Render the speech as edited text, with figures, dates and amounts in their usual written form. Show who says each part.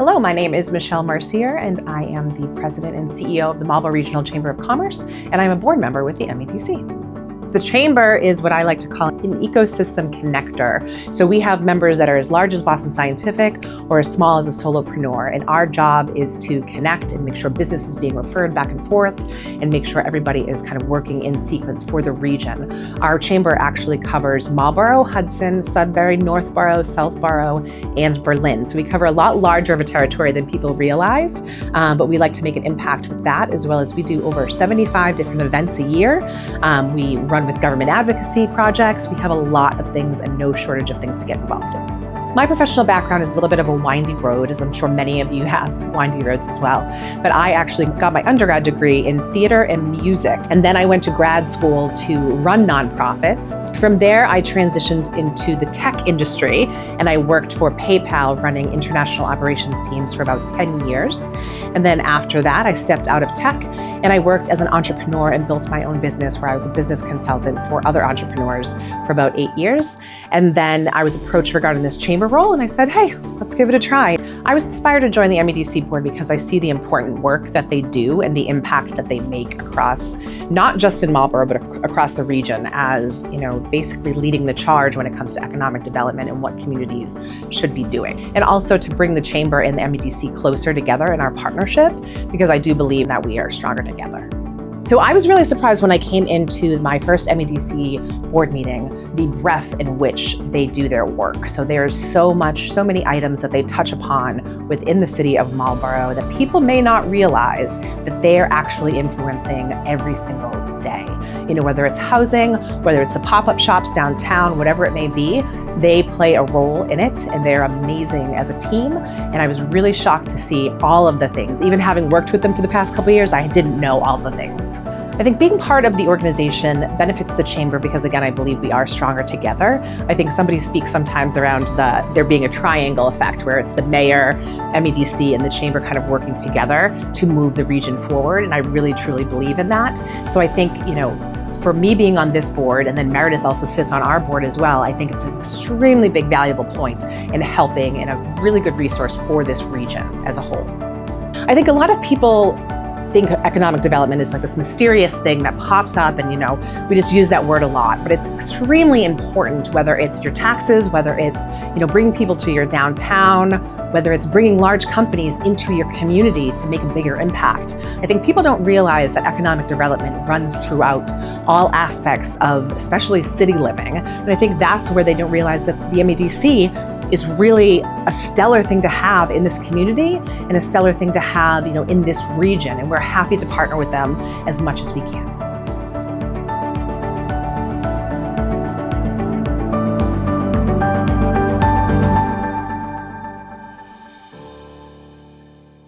Speaker 1: Hello, my name is Michelle Mercier, and I am the President and CEO of the Marlborough Regional Chamber of Commerce, and I'm a board member with the MEDC. The Chamber is what I like to call an ecosystem connector. So we have members that are as large as Boston Scientific or as small as a solopreneur, and our job is to connect and make sure business is being referred back and forth and make sure everybody is kind of working in sequence for the region. Our chamber actually covers Marlborough, Hudson, Sudbury, Northborough, Southborough, and Berlin. So we cover a lot larger of a territory than people realize, but we like to make an impact with that, as well as we do over 75 different events a year. We run with government advocacy projects. We have a lot of things and no shortage of things to get involved in. My professional background is a little bit of a windy road, as I'm sure many of you have windy roads as well. But I actually got my undergrad degree in theater and music, and then I went to grad school to run nonprofits. From there, I transitioned into the tech industry, and I worked for PayPal running international operations teams for about 10 years. And then after that, I stepped out of tech, and I worked as an entrepreneur and built my own business where I was a business consultant for other entrepreneurs for about 8 years. And then I was approached regarding this chamber role, and I said, hey, let's give it a try. I was inspired to join the MEDC board because I see the important work that they do and the impact that they make across, not just in Marlborough, but across the region as, basically leading the charge when it comes to economic development and what communities should be doing. And also to bring the chamber and the MEDC closer together in our partnership, because I do believe that we are stronger together. So I was really surprised when I came into my first MEDC board meeting, the breadth in which they do their work. So there's so many items that they touch upon within the city of Marlborough that people may not realize that they are actually influencing every single day. Whether it's housing, whether it's the pop-up shops downtown, whatever it may be, they play a role in it, and they're amazing as a team. And I was really shocked to see all of the things. Even having worked with them for the past couple of years, I didn't know all the things. I think being part of the organization benefits the chamber because, again, I believe we are stronger together. I think somebody speaks sometimes around there being a triangle effect where it's the mayor, MEDC, and the chamber kind of working together to move the region forward. And I really, truly believe in that. So I think, for me being on this board, and then Meredith also sits on our board as well, I think it's an extremely big, valuable point in helping and a really good resource for this region as a whole. I think a lot of people think economic development is like this mysterious thing that pops up and, we just use that word a lot, but it's extremely important, whether it's your taxes, whether it's, bringing people to your downtown, whether it's bringing large companies into your community to make a bigger impact. I think people don't realize that economic development runs throughout all aspects of especially city living. And I think that's where they don't realize that the MEDC is really a stellar thing to have in this community and a stellar thing to have, in this region. And we're happy to partner with them as much as we can.